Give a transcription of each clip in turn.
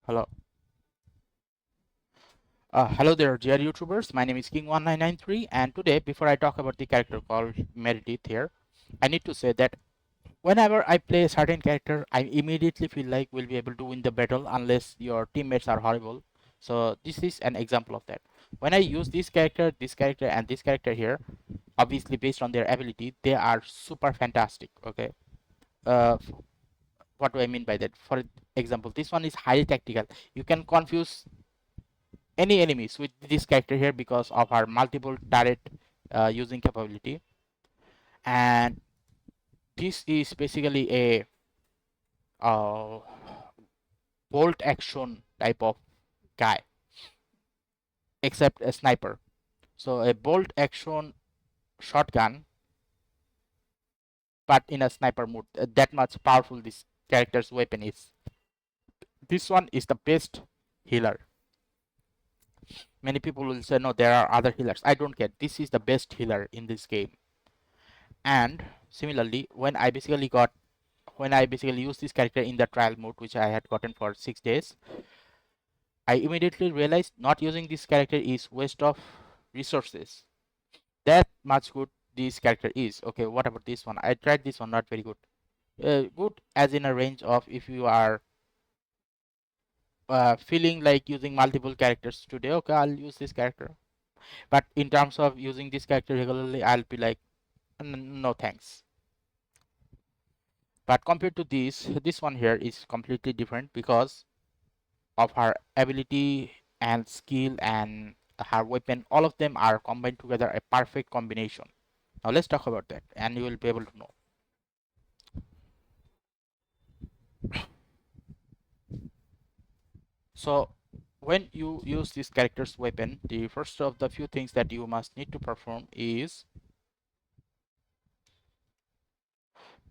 Hello. Hello there, dear YouTubers. My name is King1993, and today, before I talk about the character called Meredith here, I need to say that whenever I play a certain character, I immediately feel like we'll be able to win the battle unless your teammates are horrible. So this is an example of that. When I use this character, and this character here, obviously based on their ability, they are super fantastic. Okay. Uh, what do I mean by that? For example, this one is highly tactical. You can confuse any enemies with this character here because of her multiple turret using capability. And this is basically a uh, bolt action type of guy, except a sniper. So a bolt action shotgun, but in a sniper mode. That much powerful this character's weapon is. This one is the best healer. Many people will say no, there are other healers. I don't care. This is the best healer in this game. And similarly, when I basically used this character in the trial mode, which I had gotten for 6 days, I immediately realized not using this character is waste of resources. That much good this character is. Okay, what about this one? I tried this one, not very good. Good as in a range of if you are feeling like using multiple characters today, okay, I'll use this character. But in terms of using this character regularly, I'll be like, no thanks. But compared to this one here is completely different because of her ability and skill and her weapon. All of them are combined together, a perfect combination. Now let's talk about that and you will be able to know. So when you use this character's weapon, the first of the few things that you must need to perform is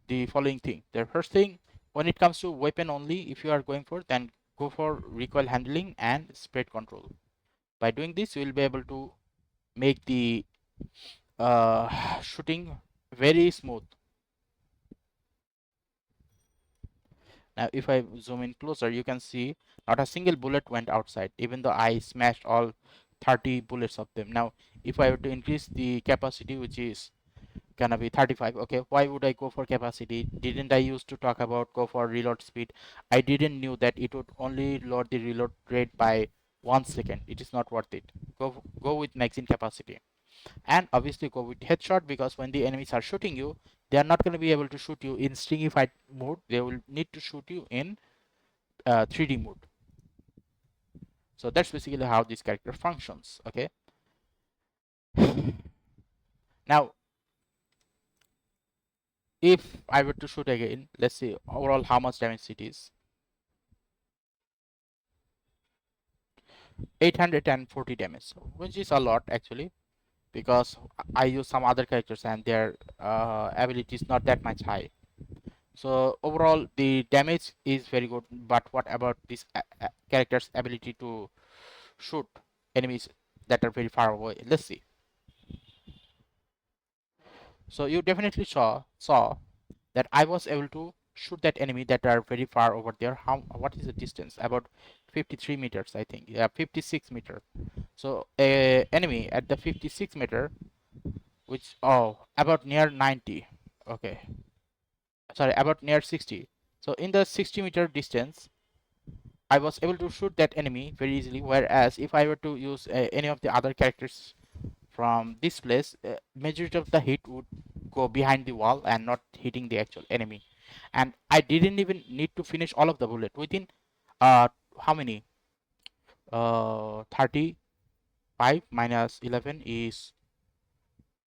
the following thing. The first thing, when it comes to weapon only, if you are going for, then go for recoil handling and spread control. By doing this, you will be able to make the shooting very smooth. Now if I zoom in closer, you can see not a single bullet went outside, even though I smashed all 30 bullets of them. Now if I were to increase the capacity, which is gonna be 35, okay, why would I go for capacity? Didn't I used to talk about go for reload speed? I didn't knew that it would only load the reload rate by 1 second. It is not worth it. Go with magazine capacity. And obviously go with headshot, because when the enemies are shooting you, they are not going to be able to shoot you in stringy fight mode. They will need to shoot you in 3D mode. So that's basically how this character functions. Okay. Now if I were to shoot again, let's see overall how much damage it is. 840 damage, which is a lot actually, because I use some other characters and their ability is not that much high. So overall the damage is very good. But what about this character's ability to shoot enemies that are very far away? Let's see. So you definitely saw that I was able to shoot that enemy that are very far over there. What is the distance? About 53 meters, I think. Yeah, 56 meter. So a enemy at the 56 meter, which about near 90. Okay, sorry, about near 60. So in the 60-meter distance, I was able to shoot that enemy very easily. Whereas if I were to use any of the other characters from this place, majority of the hit would go behind the wall and not hitting the actual enemy. And I didn't even need to finish all of the bullet within how many 35 minus 11 is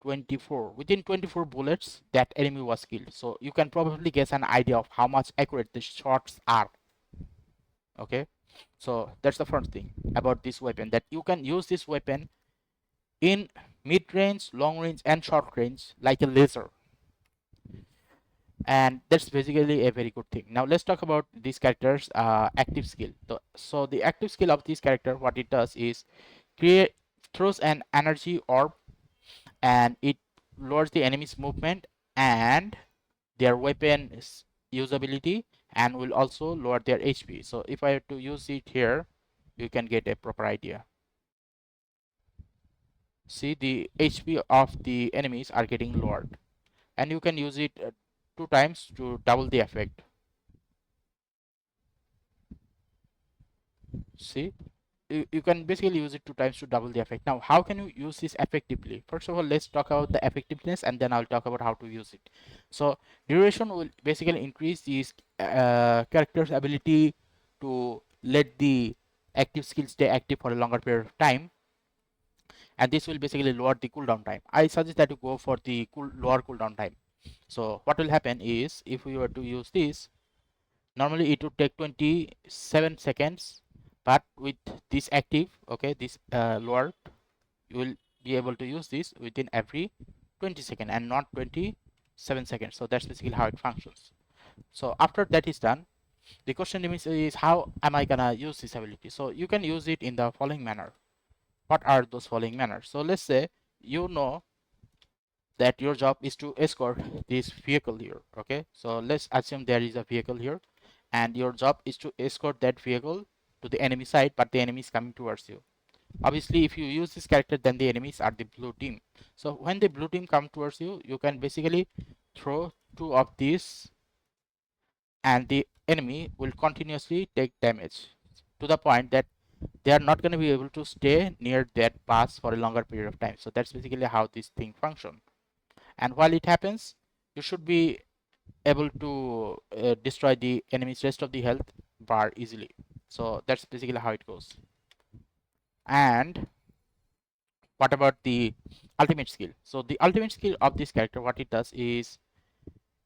24. Within 24 bullets that enemy was killed. So you can probably guess an idea of how much accurate the shots are. Okay, so that's the first thing about this weapon, that you can use this weapon in mid-range, long range and short range like a laser, and that's basically a very good thing. Now let's talk about this character's active skill. So the active skill of this character, what it does is throws an energy orb, and it lowers the enemy's movement and their weapon usability, and will also lower their HP. So if I have to use it here, you can get a proper idea. See, the HP of the enemies are getting lowered, and you can use it 2 times to double the effect. See, you can basically use it 2 times to double the effect. Now, how can you use this effectively? First of all, let's talk about the effectiveness, and then I'll talk about how to use it. So duration will basically increase these character's ability to let the active skill stay active for a longer period of time, and this will basically lower the cooldown time. I suggest that you go for the lower cooldown time. So what will happen is, if we were to use this, normally it would take 27 seconds, but with this active, okay, this lower, you will be able to use this within every 20 seconds and not 27 seconds. So that's basically how it functions. So after that is done, the question is how am I gonna use this ability? So you can use it in the following manner. What are those following manners? So let's say you know that your job is to escort this vehicle here. Okay, so let's assume there is a vehicle here, and your job is to escort that vehicle to the enemy side, but the enemy is coming towards you. Obviously, if you use this character, then the enemies are the blue team. So when the blue team come towards you, you can basically throw 2 of these, and the enemy will continuously take damage to the point that they are not going to be able to stay near that pass for a longer period of time. So that's basically how this thing functions. And while it happens, you should be able to destroy the enemy's rest of the health bar easily. So that's basically how it goes. And what about the ultimate skill? So the ultimate skill of this character, what it does is,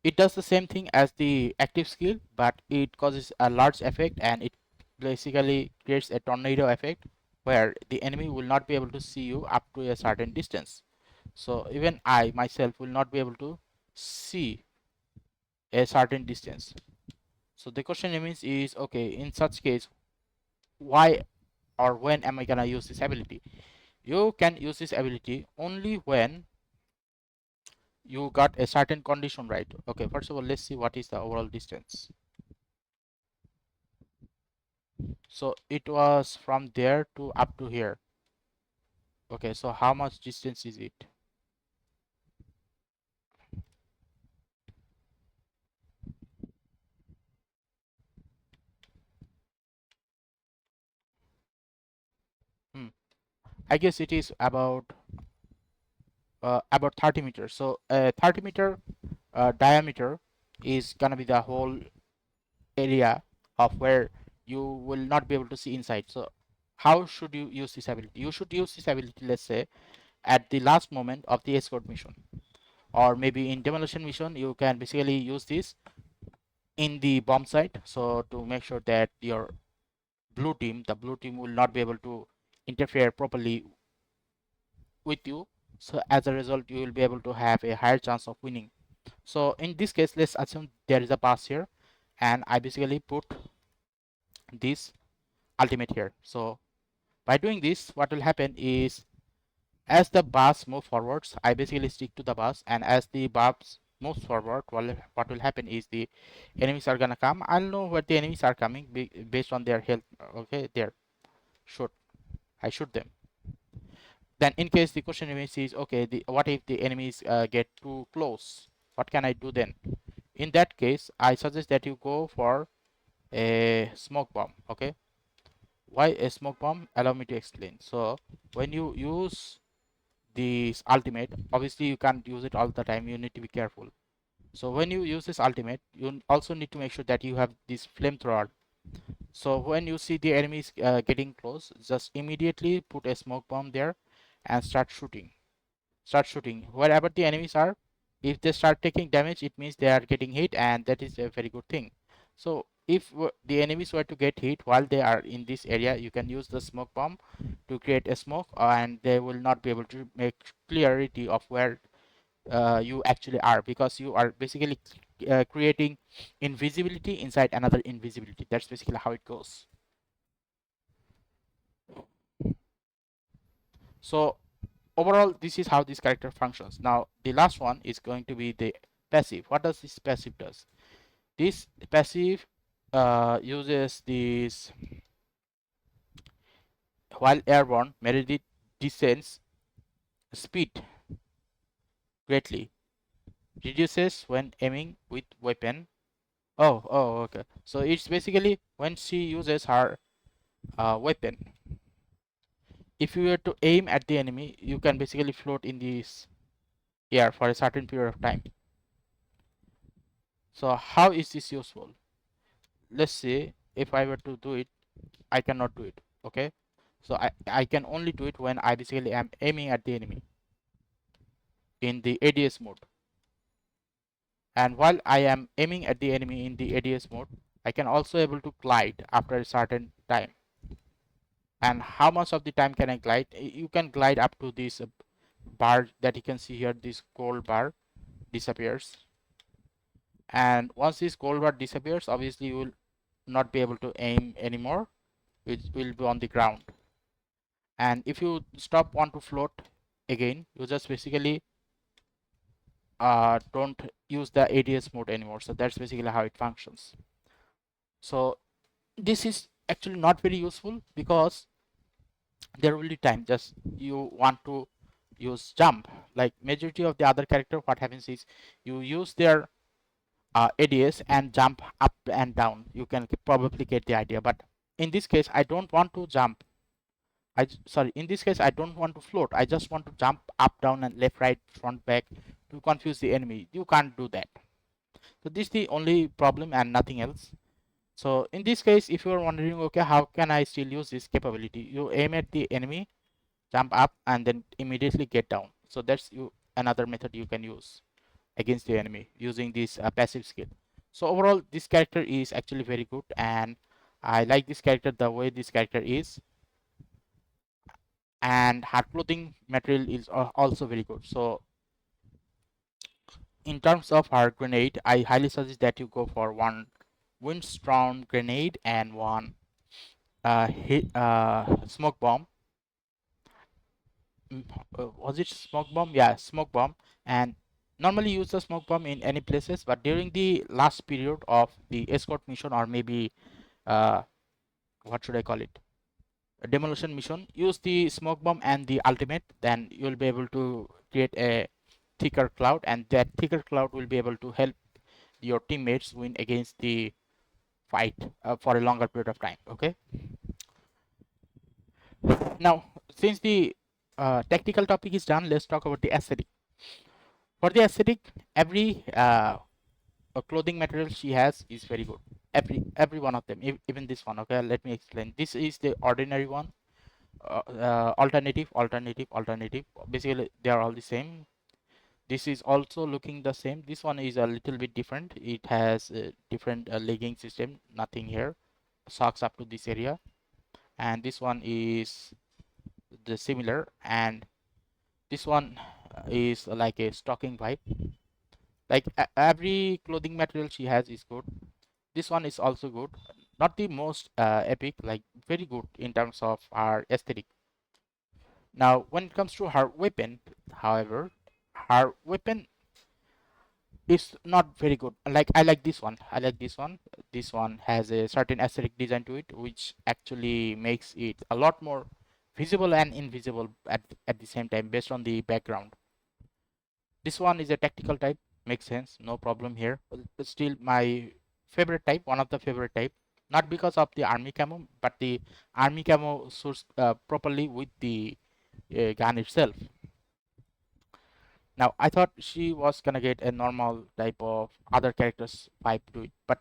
it does the same thing as the active skill, but it causes a large effect, and it basically creates a tornado effect where the enemy will not be able to see you up to a certain distance. So even I myself will not be able to see a certain distance. So the question remains is, okay, in such case, why or when am I gonna use this ability? You can use this ability only when you got a certain condition right. Okay, first of all, let's see what is the overall distance. So it was from there to up to here. Okay, so how much distance is it? I guess it is about 30 meters. So 30 meter diameter is gonna be the whole area of where you will not be able to see inside. So how should you use this ability? You should use this ability, let's say, at the last moment of the escort mission, or maybe in demolition mission. You can basically use this in the bomb site, so to make sure that your the blue team will not be able to interfere properly with you. So as a result, you will be able to have a higher chance of winning. So in this case, let's assume there is a pass here, and I basically put this ultimate here. So by doing this, what will happen is, as the bus move forwards, I basically stick to the bus, and as the bus moves forward, what will happen is the enemies are gonna come. I'll know where the enemies are coming based on their health. Okay, there, shoot, I shoot them. Then in case the question remains is, okay, what if the enemies get too close? What can I do then? In that case, I suggest that you go for a smoke bomb. Okay, why a smoke bomb? Allow me to explain. So when you use this ultimate, obviously you can't use it all the time, you need to be careful. So when you use this ultimate, you also need to make sure that you have this flamethrower. So when you see the enemies getting close, just immediately put a smoke bomb there and start shooting wherever the enemies are. If they start taking damage, it means they are getting hit, and that is a very good thing. So if the enemies were to get hit while they are in this area, you can use the smoke bomb to create a smoke, and they will not be able to make clarity of where you actually are, because you are basically creating invisibility inside another invisibility. That's basically how it goes. So overall, this is how this character functions. Now the last one is going to be the passive. What does this passive does? This passive uses this while airborne. Meredith descends speed greatly, reduces when aiming with weapon. Okay. So it's basically when she uses her weapon. If you were to aim at the enemy, you can basically float in this air for a certain period of time. So how is this useful? Let's say if I were to do it, I cannot do it. Okay. So I can only do it when I basically am aiming at the enemy in the ADS mode. And while I am aiming at the enemy in the ADS mode, I can also able to glide after a certain time. And how much of the time can I glide? You can glide up to this bar that you can see here. This gold bar disappears, and once this gold bar disappears, obviously you will not be able to aim anymore. It will be on the ground. And if you stop want to float again, you just basically don't use the ADS mode anymore. So that's basically how it functions. So this is actually not very useful because there will be time just you want to use jump. Like majority of the other character, what happens is you use their ADS and jump up and down. You can probably get the idea. But in this case, I don't want to jump. In this case, I don't want to float. I just want to jump up, down, and left, right, front, back to confuse the enemy. You can't do that. So this is the only problem and nothing else. So in this case, if you are wondering, okay, how can I still use this capability? You aim at the enemy, jump up, and then immediately get down. So that's another method you can use against the enemy using this passive skill. So overall, this character is actually very good, and I like this character the way this character is. And her clothing material is also very good. So in terms of her grenade, I highly suggest that you go for one windstorm grenade and one smoke bomb. Was it smoke bomb? Yeah, smoke bomb. And normally use the smoke bomb in any places, but during the last period of the escort mission, or maybe what should I call it, a demolition mission, use the smoke bomb and the ultimate. Then you'll be able to create a thicker cloud, and that thicker cloud will be able to help your teammates win against the fight for a longer period of time. Okay, now since the tactical topic is done, let's talk about the aesthetic. For the aesthetic, every clothing material she has is very good. Every one of them, even this one. Okay, let me explain. This is the ordinary one. Alternative. Basically, they are all the same. This is also looking the same. This one is a little bit different. It has a different legging system. Nothing here. Socks up to this area, and this one is the similar. And this one is like a stocking pipe. Like every clothing material she has is good. This one is also good. Not the most epic, like very good in terms of our aesthetic. Now, when it comes to her weapon, however, her weapon is not very good. Like I like this one. I like this one. This one has a certain aesthetic design to it, which actually makes it a lot more visible and invisible at the same time based on the background. This one is a tactical type. Makes sense. No problem here. But still my favorite type. One of the favorite type. Not because of the army camo, but the army camo suits properly with the gun itself. Now I thought she was gonna get a normal type of other characters vibe to it, but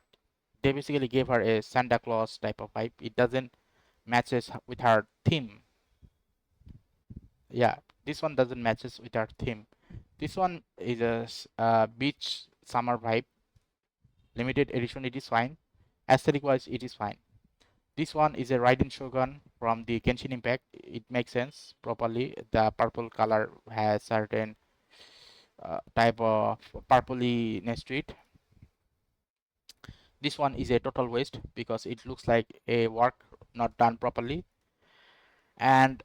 they basically gave her a Santa Claus type of vibe. It doesn't matches with her theme. Yeah, this one doesn't matches with her theme. This one is a beach summer vibe. Limited edition, it is fine. Aesthetic wise, it is fine. This one is a Raiden Shogun from the Genshin Impact. It makes sense properly. The purple color has certain type of purplyness to it. This one is a total waste because it looks like a work not done properly. And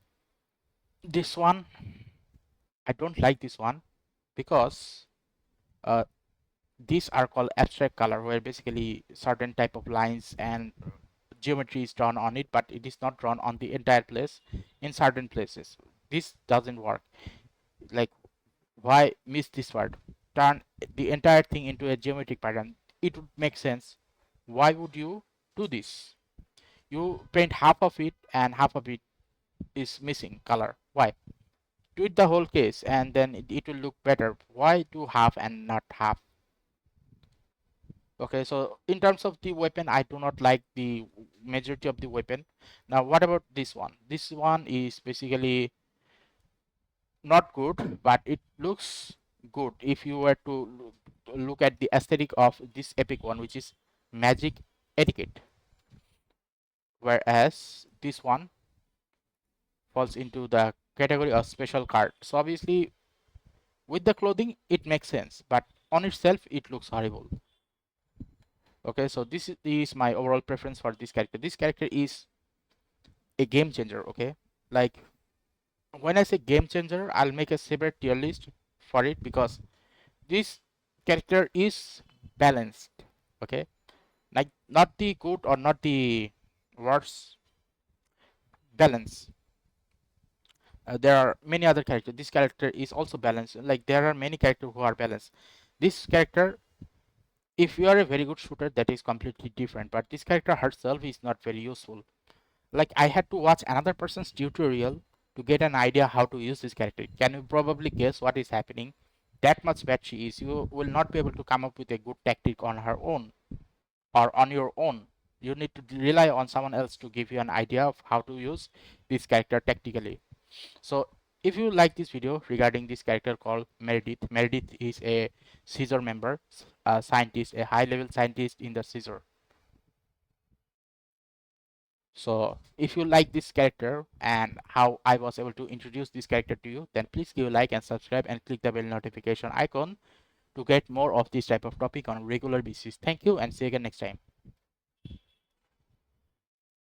this one, I don't like this one because uh, these are called abstract color, where basically certain type of lines and geometry is drawn on it, but it is not drawn on the entire place. In certain places this doesn't work. Like, why miss this word? Turn the entire thing into a geometric pattern. It would make sense. Why would you do this? You paint half of it and half of it is missing color. Why? Do it the whole case and then it will look better. Why do half and not half? Okay, so in terms of the weapon, I do not like the majority of the weapon. Now what about this one? This one is basically not good, but it looks good if you were to look at the aesthetic of this epic one, which is magic etiquette, whereas this one falls into the category of special card. So obviously with the clothing it makes sense, but on itself it looks horrible. Okay, so this is my overall preference for this character. This character is a game changer. Okay, like when I say game changer, I'll make a separate tier list for it, because this character is balanced. Okay, like not the good or not the worse, balance. There are many other characters. This character is also balanced. Like there are many characters who are balanced. This character, if you are a very good shooter, that is completely different, but this character herself is not very useful. Like I had to watch another person's tutorial to get an idea how to use this character. Can you probably guess what is happening? That much bad she is. You will not be able to come up with a good tactic on her own or on your own. You need to rely on someone else to give you an idea of how to use this character tactically. So if you like this video regarding this character called Meredith, Meredith is a Caesar member, a scientist, a high level scientist in the Caesar. So if you like this character and how I was able to introduce this character to you, then please give a like and subscribe and click the bell notification icon to get more of this type of topic on a regular basis. Thank you and see you again next time.